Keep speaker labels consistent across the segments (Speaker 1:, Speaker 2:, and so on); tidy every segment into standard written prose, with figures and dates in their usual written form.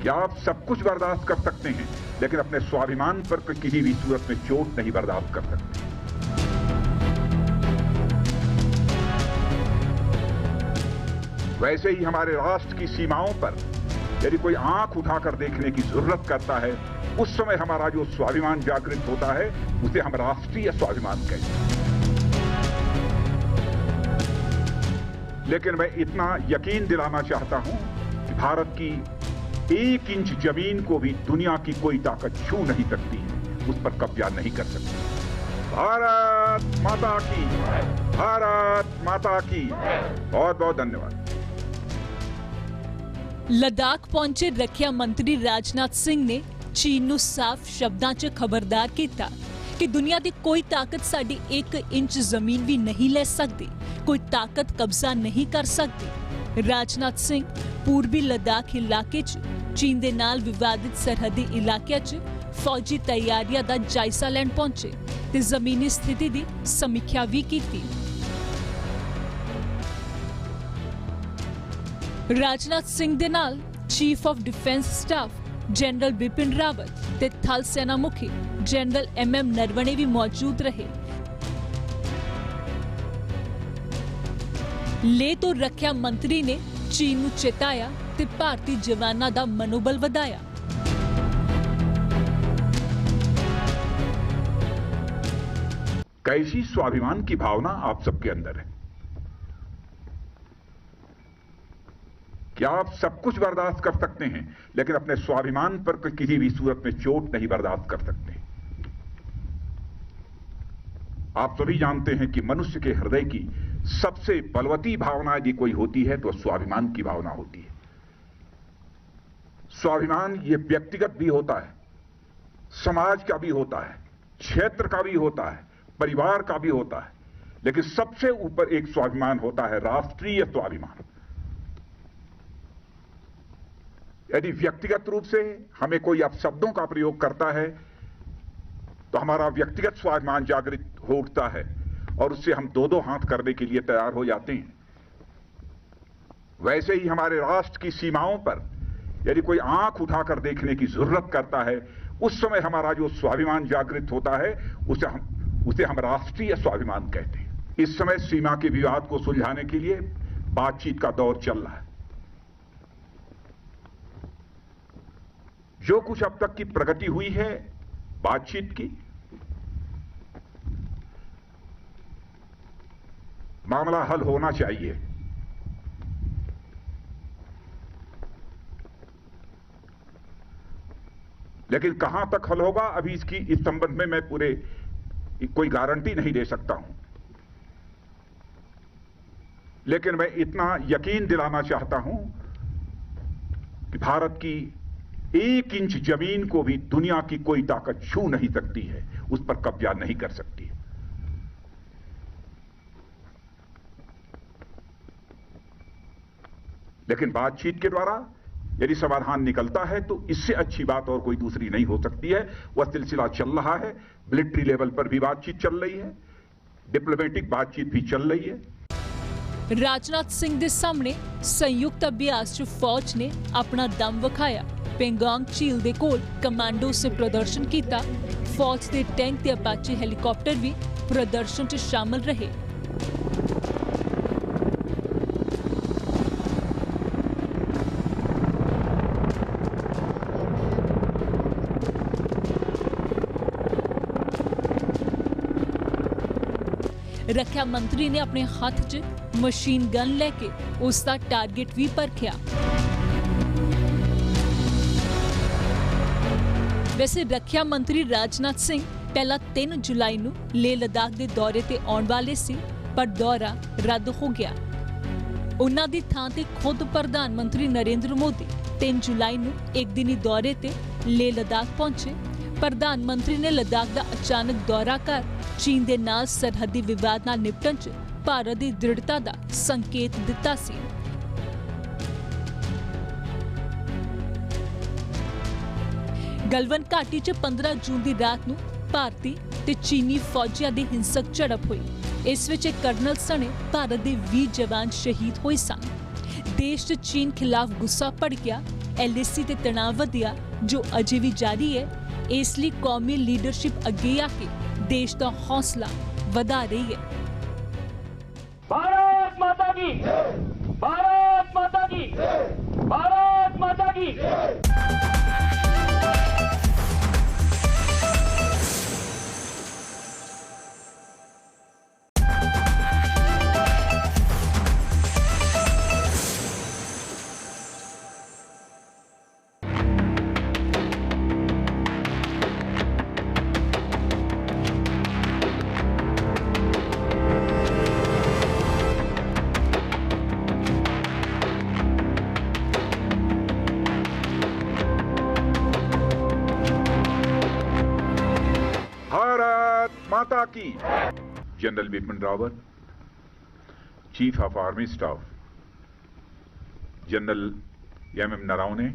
Speaker 1: क्या आप सब कुछ बर्दाश्त कर सकते हैं लेकिन अपने स्वाभिमान पर किसी भी सूरत में चोट नहीं बर्दाश्त कर सकते? वैसे ही हमारे राष्ट्र की सीमाओं पर यदि कोई आंख उठाकर देखने की जरूरत करता है, उस समय हमारा जो स्वाभिमान जागृत होता है उसे हम राष्ट्रीय स्वाभिमान कहते हैं। लेकिन मैं इतना यकीन दिलाना चाहता हूं कि भारत की 1 इंच जमीन को भी दुनिया की कोई ताकत छू नहीं सकती है, उस पर कब्जा नहीं कर सकती। भारत माता की, भारत माता की। बहुत बहुत धन्यवाद।
Speaker 2: लद्दाख पहुंचे ਰੱਖਿਆ ਮੰਤਰੀ ਰਾਜਨਾਥ ਸਿੰਘ ਨੇ ਚੀਨ ਨੂੰ ਸਾਫ਼ ਸ਼ਬਦਾਂ 'ਚ ਖਬਰਦਾਰ ਕੀਤਾ ਕਿ ਦੁਨੀਆ ਦੀ ਕੋਈ ਤਾਕਤ ਸਾਡੀ 1 ਇੰਚ ਜ਼ਮੀਨ ਵੀ ਨਹੀਂ ਲੈ ਸਕਦੀ, ਕੋਈ ਤਾਕਤ ਕਬਜ਼ਾ ਨਹੀਂ ਕਰ ਸਕਦੀ। ਰਾਜਨਾਥ ਸਿੰਘ ਪੂਰਬੀ ਲद्दाख ਇਲਾਕੇ 'ਚ ਚੀਨ ਦੇ ਨਾਲ ਵਿਵਾਦਿਤ ਸਰਹੱਦੀ ਇਲਾਕਿਆਂ 'ਚ ਫੌਜੀ ਤਿਆਰੀਆਂ ਦਾ ਜਾਇਜ਼ਾ ਲੈਣ ਪਹੁੰਚੇ ਤੇ ਜ਼ਮੀਨੀ ਸਥਿਤੀ ਦੀ ਸਮੀਖਿਆ ਵੀ ਕੀਤੀ। ਰਾਜਨਾਥ ਸਿੰਘ ਦੇ ਨਾਲ chief of defence staff general Bipin Rawat ते थल सेना मुखी जनरल MM नरवणे भी मौजूद रहे। ले तो रक्षा मंत्री ने चीन नूं चेताया ते भारतीय जवानां दा मनोबल वधाया।
Speaker 1: कैसी स्वाभिमान की भावना आप सबके अंदर है? क्या आप सब कुछ बर्दाश्त कर सकते हैं लेकिन अपने स्वाभिमान पर किसी भी सूरत में चोट नहीं बर्दाश्त कर सकते? आप सभी जानते हैं कि मनुष्य के हृदय की सबसे बलवती भावना यदि कोई होती है तो स्वाभिमान की भावना होती है। स्वाभिमान ये व्यक्तिगत भी होता है, समाज का भी होता है, क्षेत्र का भी होता है, परिवार का भी होता है, लेकिन सबसे ऊपर एक स्वाभिमान होता है राष्ट्रीय स्वाभिमान। यदि व्यक्तिगत रूप से हमें कोई अपशब्दों का प्रयोग करता है तो हमारा व्यक्तिगत स्वाभिमान जागृत हो उठता है और उससे हम दो हाथ करने के लिए तैयार हो जाते हैं। वैसे ही हमारे राष्ट्र की सीमाओं पर यदि कोई आंख उठाकर देखने की जरूरत करता है, उस समय हमारा जो स्वाभिमान जागृत होता है उसे हम राष्ट्रीय स्वाभिमान कहते हैं। इस समय सीमा के विवाद को सुलझाने के लिए बातचीत का दौर चल रहा है। जो कुछ अब तक की प्रगति हुई है बातचीत की, मामला हल होना चाहिए। लेकिन कहां तक हल होगा अभी इस संबंध में मैं कोई गारंटी नहीं दे सकता हूं। लेकिन मैं इतना यकीन दिलाना चाहता हूं कि भारत की 1 इंच जमीन को भी दुनिया की कोई ताकत छू नहीं सकती है, उस पर कब्जा नहीं कर सकती। लेकिन बातचीत के द्वारा यदि समाधान निकलता है तो इससे अच्छी बात और कोई दूसरी नहीं हो सकती है। वह सिलसिला चल रहा है, मिलिट्री लेवल पर भी बातचीत चल रही है, डिप्लोमेटिक बातचीत भी चल रही है।
Speaker 2: राजनाथ सिंह के सामने संयुक्त अभ्यास च फौज ने अपना दम विखाया। पेंगोंग झील के कोल कमांडो से प्रदर्शन किया। फौज के टैंक ते अपाचे हेलीकॉप्टर भी प्रदर्शन च शामिल रहे। रक्षा मंत्री ने अपने हाथ च मशीन गन लेके उसका टारगेट भी परखिया। वैसे रक्षा मंत्री राजनाथ सिंह पहला 3 जुलाई नूं लेह लद्दाख के दौरे ते आउण वाले सी, पर दौरा रद्द हो गया। उन्हां दी थां ते खुद प्रधानमंत्री नरेंद्र मोदी 3 जुलाई नूं एक दिनी दौरे ते लेह लद्दाख पहुंचे। प्रधानमंत्री ने लद्दाख का अचानक दौरा कर चीन दे नाल सरहदी विवाद नाल निपटण च भारत की दृढ़ता का संकेत दिता सी। गलवान घाटी च 15 जून की रात नूं भारती ते चीनी फौजियां दी हिंसक झड़प हुई। इस विच एक कर्नल सने भारत के 20 जवान शहीद होए सन। देश च चीन खिलाफ गुस्सा भड़किया। LAC ਤੇ ਤਣਾਅ ਵਧਿਆ ਜੋ ਅਜੇ ਵੀ ਜਾਰੀ ਹੈ। ਇਸ ਲਈ ਕੌਮੀ ਲੀਡਰਸ਼ਿਪ ਅੱਗੇ ਆ ਕੇ ਦੇਸ਼ ਦਾ ਹੌਸਲਾ ਵਧਾ ਰਹੀ ਹੈ।
Speaker 3: भारत माता की भारत माता की भारत माता की
Speaker 1: भारत माता की। General Bipin Rawat, chief of army staff, General MM Naravane,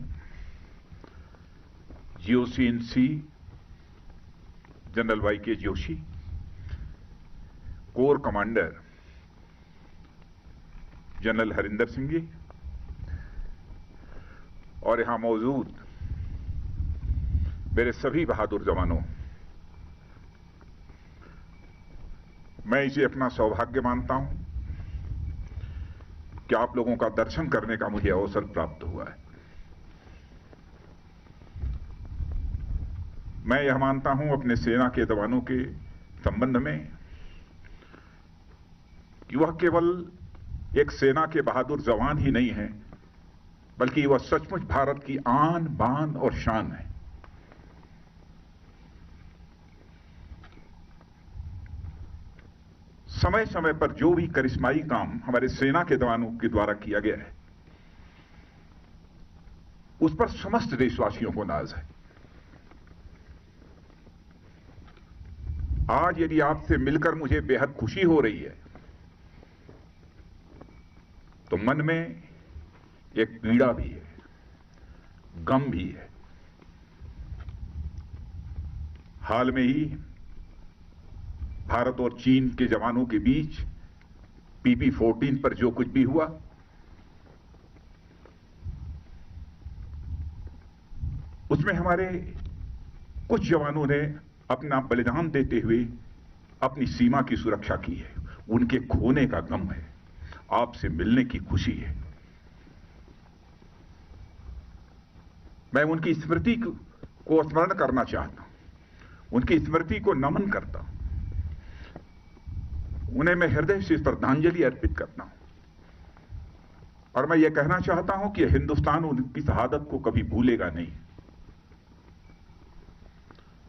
Speaker 1: GOC/INC General YK Joshi, corps commander General Harinder Singh ji और यहां मौजूद मेरे सभी बहादुर जवानों, मैं इसे अपना सौभाग्य मानता हूं कि आप लोगों का दर्शन करने का मुझे अवसर प्राप्त हुआ है। मैं यह मानता हूं अपने सेना के जवानों के संबंध में कि वह केवल एक सेना के बहादुर जवान ही नहीं हैं, बल्कि वह सचमुच भारत की आन बान और शान है। समय समय पर जो भी करिश्माई काम हमारे सेना के जवानों के द्वारा किया गया है, उस पर समस्त देशवासियों को नाज है। आज यदि आपसे मिलकर मुझे बेहद खुशी हो रही है, तो मन में एक पीड़ा भी है, गम भी है। हाल में ही भारत और चीन के जवानों के बीच PP-14 पर जो कुछ भी हुआ, उसमें हमारे कुछ जवानों ने अपना बलिदान देते हुए अपनी सीमा की सुरक्षा की है। उनके खोने का गम है, आपसे मिलने की खुशी है। मैं उनकी स्मृति को स्मरण करना चाहता हूं, उनकी स्मृति को नमन करता हूं, उन्हें मैं हृदय से श्रद्धांजलि अर्पित करता हूं। और मैं यह कहना चाहता हूं कि हिंदुस्तान उनकी शहादत को कभी भूलेगा नहीं।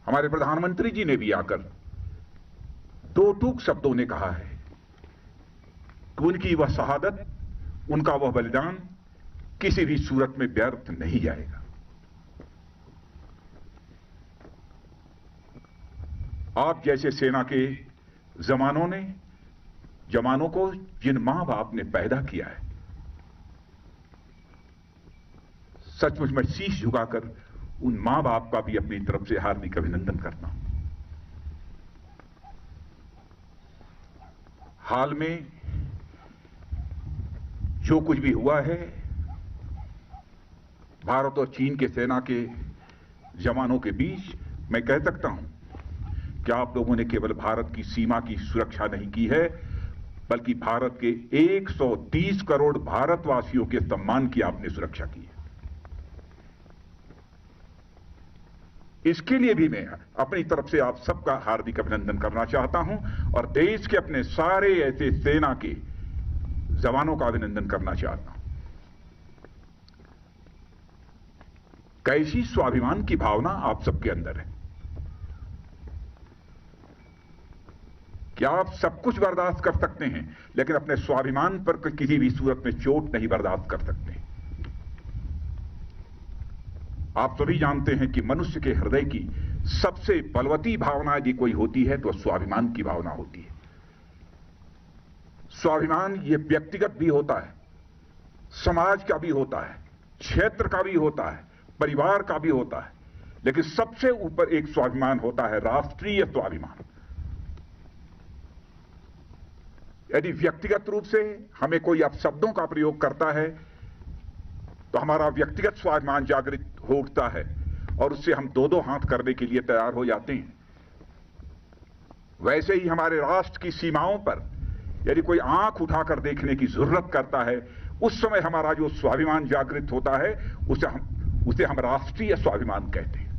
Speaker 1: हमारे प्रधानमंत्री जी ने भी आकर दो टूक शब्दों ने कहा है कि उनकी वह शहादत, उनका वह बलिदान किसी भी सूरत में व्यर्थ नहीं जाएगा। आप जैसे सेना के जवानों को जिन मां बाप ने पैदा किया है, सचमुच मैं शीश झुकाकर उन मां बाप का भी अपनी तरफ से हार्दिक अभिनंदन करता हूं। हाल में जो कुछ भी हुआ है, भारत और चीन के सेना के जवानों के बीच, मैं कह सकता हूं कि आप लोगों ने केवल भारत की सीमा की सुरक्षा नहीं की है, बल्कि भारत के 130 करोड़ भारतवासियों के सम्मान की आपने सुरक्षा की है। इसके लिए भी मैं अपनी तरफ से आप सबका हार्दिक अभिनंदन करना चाहता हूं और देश के अपने सारे ऐसे सेना के जवानों का अभिनंदन करना चाहता हूं। कैसी स्वाभिमान की भावना आप सबके अंदर है। क्या आप सब कुछ बर्दाश्त कर सकते हैं, लेकिन अपने स्वाभिमान पर किसी भी सूरत में चोट नहीं बर्दाश्त कर सकते। आप सभी जानते हैं कि मनुष्य के हृदय की सबसे बलवती भावना यदि कोई होती है तो स्वाभिमान की भावना होती है। स्वाभिमान ये व्यक्तिगत भी होता है, समाज का भी होता है, क्षेत्र का भी होता है, परिवार का भी होता है, लेकिन सबसे ऊपर एक स्वाभिमान होता है, राष्ट्रीय स्वाभिमान। यदि व्यक्तिगत रूप से हमें कोई अपशब्दों का प्रयोग करता है तो हमारा व्यक्तिगत स्वाभिमान जागृत हो उठता है और उससे हम दो दो हाथ करने के लिए तैयार हो जाते हैं। वैसे ही हमारे राष्ट्र की सीमाओं पर यदि कोई आंख उठाकर देखने की जरूरत करता है, उस समय हमारा जो स्वाभिमान जागृत होता है उसे हम राष्ट्रीय स्वाभिमान कहते हैं।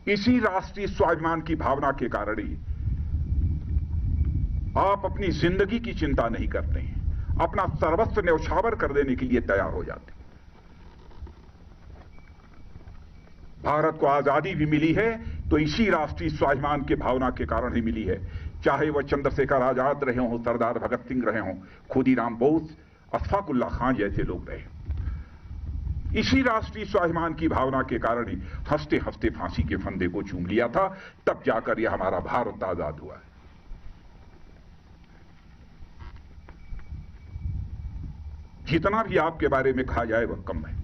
Speaker 1: इसी राष्ट्रीय स्वाभिमान की भावना के कारण ही आप अपनी जिंदगी की चिंता नहीं करते हैं, अपना सर्वस्व न्यौछावर कर देने के लिए तैयार हो जाते हैं। भारत को आजादी भी मिली है तो इसी राष्ट्रीय स्वाभिमान के भावना के कारण ही मिली है, चाहे वह चंद्रशेखर आजाद रहे हों, सरदार भगत सिंह रहे हों, खुदीराम बोस, अशफाक उल्लाह खान जैसे लोग रहे। इसी राष्ट्रीय स्वाभिमान की भावना के कारण ही हंसते हंसते फांसी के फंदे को चूम लिया था, तब जाकर यह हमारा भारत आजाद हुआ है। जितना भी आपके बारे में कहा जाए वह कम है।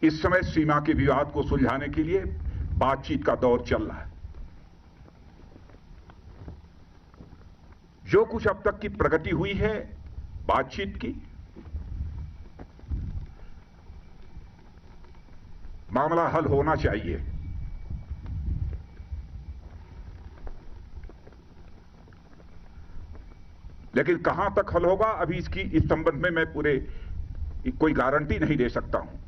Speaker 1: इस समय सीमा के विवाद को सुलझाने के लिए बातचीत का दौर चल रहा है। जो कुछ अब तक की प्रगति हुई है बातचीत की, मामला हल होना चाहिए। लेकिन कहां तक हल होगा अभी इस संबंध में मैं कोई गारंटी नहीं दे सकता हूं।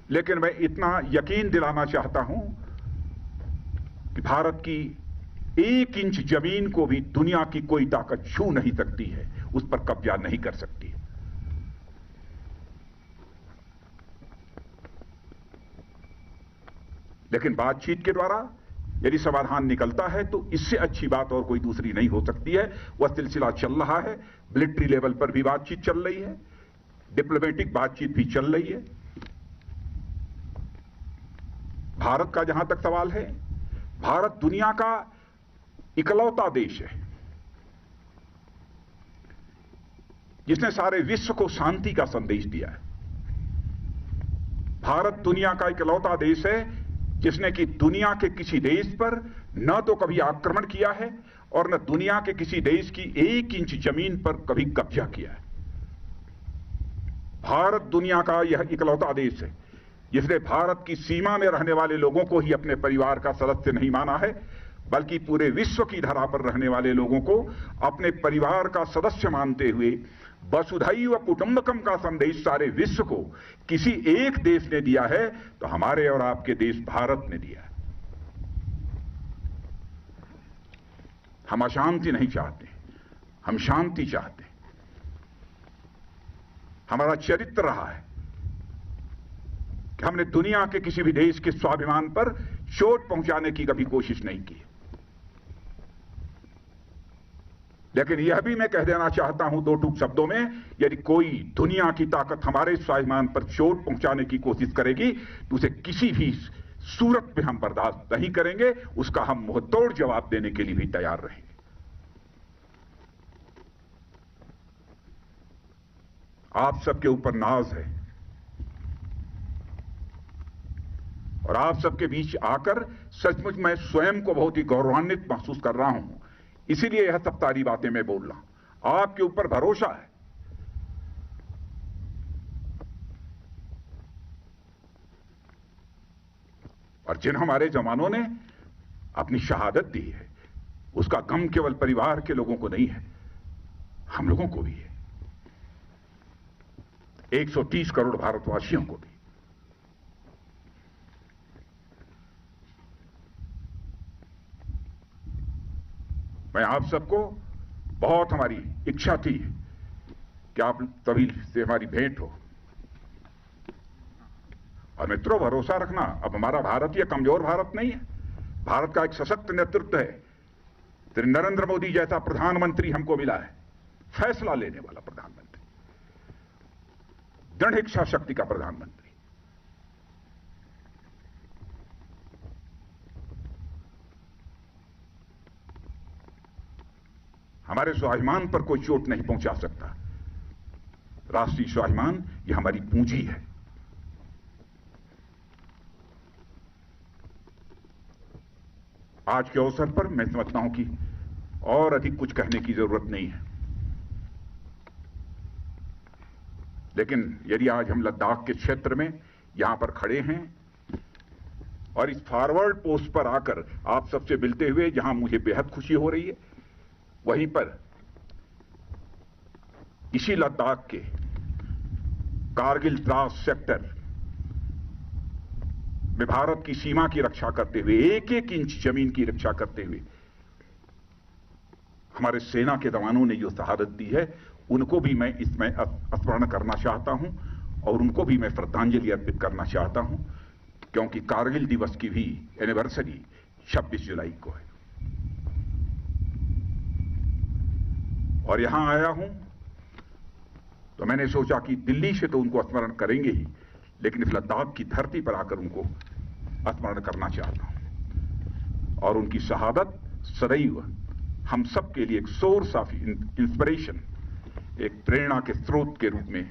Speaker 1: लेकिन मैं इतना यकीन दिलाना चाहता हूं कि भारत की 1 इंच जमीन को भी दुनिया की कोई ताकत छू नहीं सकती है, उस पर कब्जा नहीं कर सकती। लेकिन बातचीत के द्वारा यदि समाधान निकलता है तो इससे अच्छी बात और कोई दूसरी नहीं हो सकती है। वह सिलसिला चल रहा है, मिलिट्री लेवल पर भी बातचीत चल रही है, डिप्लोमेटिक बातचीत भी चल रही है। भारत का जहां तक सवाल है, भारत दुनिया का इकलौता देश है जिसने सारे विश्व को शांति का संदेश दिया है। भारत दुनिया का इकलौता देश है जिसने कि दुनिया के किसी देश पर न तो कभी आक्रमण किया है और न दुनिया के किसी देश की 1 इंच जमीन पर कभी कब्जा किया है। भारत दुनिया का यह इकलौता देश है जिसने भारत की सीमा में रहने वाले लोगों को ही अपने परिवार का सदस्य नहीं माना है, बल्कि पूरे विश्व की धरा पर रहने वाले लोगों को अपने परिवार का सदस्य मानते हुए वसुधैव कुटुंबकम का संदेश सारे विश्व को किसी एक देश ने दिया है तो हमारे और आपके देश भारत ने दिया है। हम अशांति नहीं चाहते, हम शांति चाहते हैं। हमारा चरित्र रहा है कि हमने दुनिया के किसी भी देश के स्वाभिमान पर चोट पहुंचाने की कभी कोशिश नहीं की। लेकिन यह भी मैं कह देना चाहता हूं 2 टूक शब्दों में, यदि कोई दुनिया की ताकत हमारे स्वाभिमान पर चोट पहुंचाने की कोशिश करेगी तो उसे किसी भी सूरत में हम बर्दाश्त नहीं करेंगे, उसका हम मुंहतोड़ जवाब देने के लिए भी तैयार रहेंगे। आप सबके ऊपर नाज है और आप सबके बीच आकर सचमुच मैं स्वयं को बहुत ही गौरवान्वित महसूस कर रहा हूं। इसीलिए यह सब सारी बातें मैं बोल रहा हूं। आपके ऊपर भरोसा है। और जिन हमारे जवानों ने अपनी शहादत दी है उसका गम केवल परिवार के लोगों को नहीं है, हम लोगों को भी है, 130 करोड़ भारतवासियों को भी। मैं आप सबको बहुत हमारी इच्छा थी कि आप सभी से हमारी भेंट हो। और मित्रों, भरोसा रखना, अब हमारा भारत यह कमजोर भारत नहीं है। भारत का एक सशक्त नेतृत्व है। श्री नरेंद्र मोदी जैसा प्रधानमंत्री हमको मिला है, फैसला लेने वाला प्रधानमंत्री, दृढ़ इच्छा शक्ति का प्रधानमंत्री। हमारे स्वाभिमान पर कोई चोट नहीं पहुंचा सकता। राष्ट्रीय स्वाभिमान यह हमारी पूंजी है। आज के अवसर पर मैं समझता हूं कि और अधिक कुछ कहने की जरूरत नहीं है, लेकिन यदि आज हम लद्दाख के क्षेत्र में यहां पर खड़े हैं और इस फॉरवर्ड पोस्ट पर आकर आप सबसे मिलते हुए जहां मुझे बेहद खुशी हो रही है, वहीं पर इसी लद्दाख के कारगिल द्रास सेक्टर में भारत की सीमा की रक्षा करते हुए, एक एक इंच जमीन की रक्षा करते हुए हमारे सेना के जवानों ने जो शहादत दी है, उनको भी मैं इसमें स्मरण करना चाहता हूं और उनको भी मैं श्रद्धांजलि अर्पित करना चाहता हूं, क्योंकि कारगिल दिवस की भी एनिवर्सरी 26 जुलाई को है। और यहां आया हूं तो मैंने सोचा कि दिल्ली से तो उनको स्मरण करेंगे ही, लेकिन इस लद्दाख की धरती पर आकर उनको स्मरण करना चाहता हूं। और उनकी शहादत सदैव हम सब के लिए एक सोर्स ऑफ इंस्पिरेशन, एक प्रेरणा के स्रोत के रूप में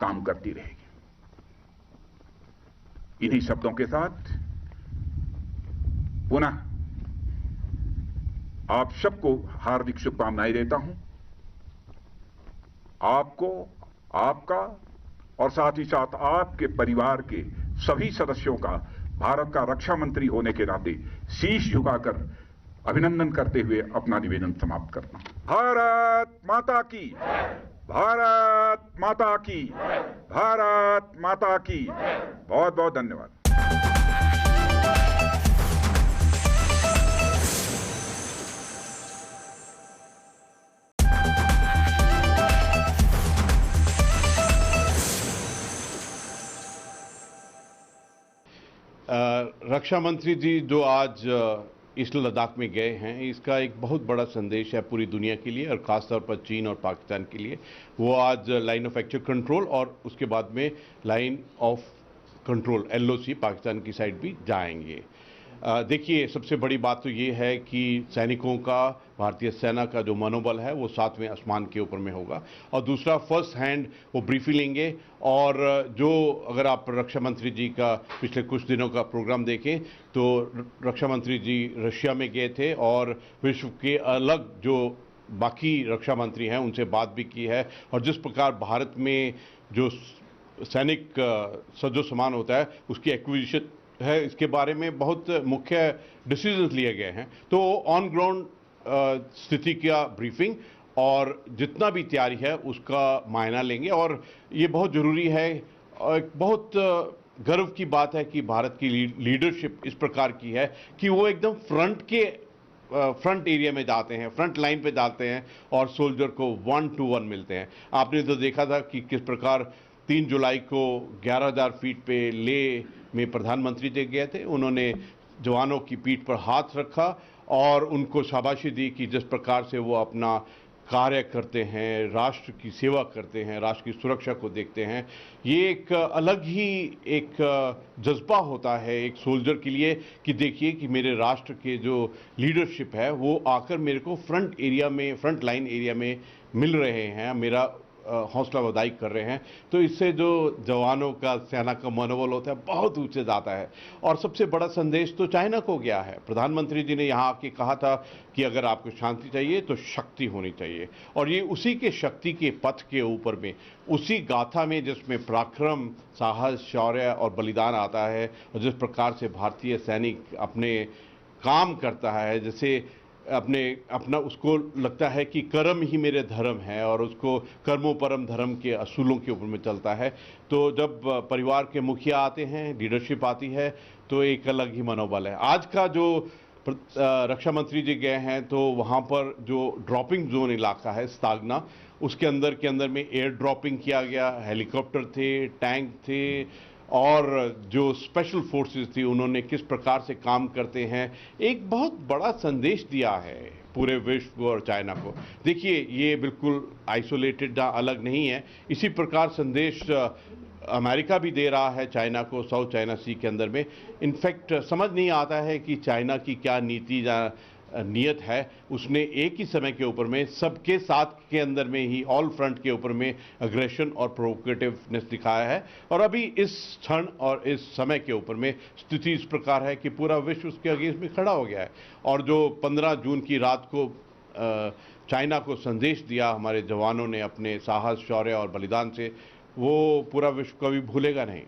Speaker 1: काम करती रहेगी। इन्हीं शब्दों के साथ पुनः आप सबको हार्दिक शुभकामनाएं देता हूं। आपको, आपका और साथ ही साथ आपके परिवार के सभी सदस्यों का भारत का रक्षा मंत्री होने के नाते शीश झुकाकर अभिनंदन करते हुए अपना निवेदन समाप्त करता हूं। भारत माता की, भारत माता की, भारत माता की। बहुत बहुत धन्यवाद।
Speaker 4: रक्षा मंत्री जी जो आज ईस्ट लद्दाख में गए हैं, इसका एक बहुत बड़ा संदेश है पूरी दुनिया के लिए और ख़ासतौर पर चीन और पाकिस्तान के लिए। वो आज लाइन ऑफ एक्चुअल कंट्रोल और उसके बाद में line of control LOC Pakistan की साइड भी जाएंगे। देखिए, सबसे बड़ी बात तो ये है कि सैनिकों का, भारतीय सेना का जो मनोबल है वो 7वें आसमान के ऊपर में होगा। और दूसरा, फर्स्ट हैंड वो ब्रीफिंग लेंगे। और जो अगर आप रक्षा मंत्री जी का पिछले कुछ दिनों का प्रोग्राम देखें तो रक्षा मंत्री जी रशिया में गए थे और विश्व के अलग जो बाकी रक्षा मंत्री हैं उनसे बात भी की है। और जिस प्रकार भारत में जो सैनिक सजो सामान होता है उसकी एक्विजिशन है, इसके बारे में बहुत मुख्य डिसीजंस लिए गए हैं। तो ऑन ग्राउंड स्थिति का ब्रीफिंग और जितना भी तैयारी है उसका मायना लेंगे। और ये बहुत ज़रूरी है और एक बहुत गर्व की बात है कि भारत की लीडरशिप इस प्रकार की है कि वो एकदम फ्रंट एरिया में जाते हैं, फ्रंट लाइन पे जाते हैं और सोल्जर को 1 to 1 मिलते हैं। आपने तो देखा था कि किस प्रकार 3 जुलाई को 11,000 फीट पे लेह में प्रधानमंत्री जी गए थे। उन्होंने जवानों की पीठ पर हाथ रखा और उनको शाबाशी दी कि जिस प्रकार से वो अपना कार्य करते हैं, राष्ट्र की सेवा करते हैं, राष्ट्र की सुरक्षा को देखते हैं। ये एक अलग ही एक जज्बा होता है एक सोल्जर के लिए कि देखिए कि मेरे राष्ट्र के जो लीडरशिप है वो आकर मेरे को फ्रंट लाइन एरिया में मिल रहे हैं, मेरा हौसला अफजाई कर रहे हैं। तो इससे जो जवानों का, सेना का मनोबल होता है बहुत ऊंचे जाता है। और सबसे बड़ा संदेश तो चाइना को गया है। प्रधानमंत्री जी ने यहाँ आके कहा था कि अगर आपको शांति चाहिए तो शक्ति होनी चाहिए। और ये उसी के शक्ति के पथ के ऊपर में, उसी गाथा में जिसमें पराक्रम, साहस, शौर्य और बलिदान आता है और जिस प्रकार से भारतीय सैनिक अपने काम करता है, जैसे अपना उसको लगता है कि कर्म ही मेरे धर्म है और उसको कर्मों परम धर्म के असूलों के ऊपर में चलता है। तो जब परिवार के मुखिया आते हैं, लीडरशिप आती है, तो एक अलग ही मनोबल है। आज का जो रक्षा मंत्री जी गए हैं तो वहाँ पर जो ड्रॉपिंग जोन इलाका है स्तागना, उसके अंदर में एयर ड्रॉपिंग किया गया, हेलीकॉप्टर थे, टैंक थे और जो स्पेशल फोर्सेस थी उन्होंने किस प्रकार से काम करते हैं, एक बहुत बड़ा संदेश दिया है पूरे विश्व और चाइना को। देखिए, ये बिल्कुल आइसोलेटेड अलग नहीं है। इसी प्रकार संदेश अमेरिका भी दे रहा है चाइना को साउथ चाइना सी के अंदर में। इनफैक्ट समझ नहीं आता है कि चाइना की क्या नीति नियत है, उसने एक ही समय के ऊपर में सबके साथ के अंदर में ही ऑल फ्रंट के ऊपर में अग्रेशन और प्रोवोकेटिवनेस दिखाया है। और अभी इस क्षण और इस समय के ऊपर में स्थिति इस प्रकार है कि पूरा विश्व उसके अगेंस्ट में खड़ा हो गया है। और जो 15 जून की रात को चाइना को संदेश दिया हमारे जवानों ने अपने साहस, शौर्य और बलिदान से, वो पूरा विश्व कभी भूलेगा नहीं।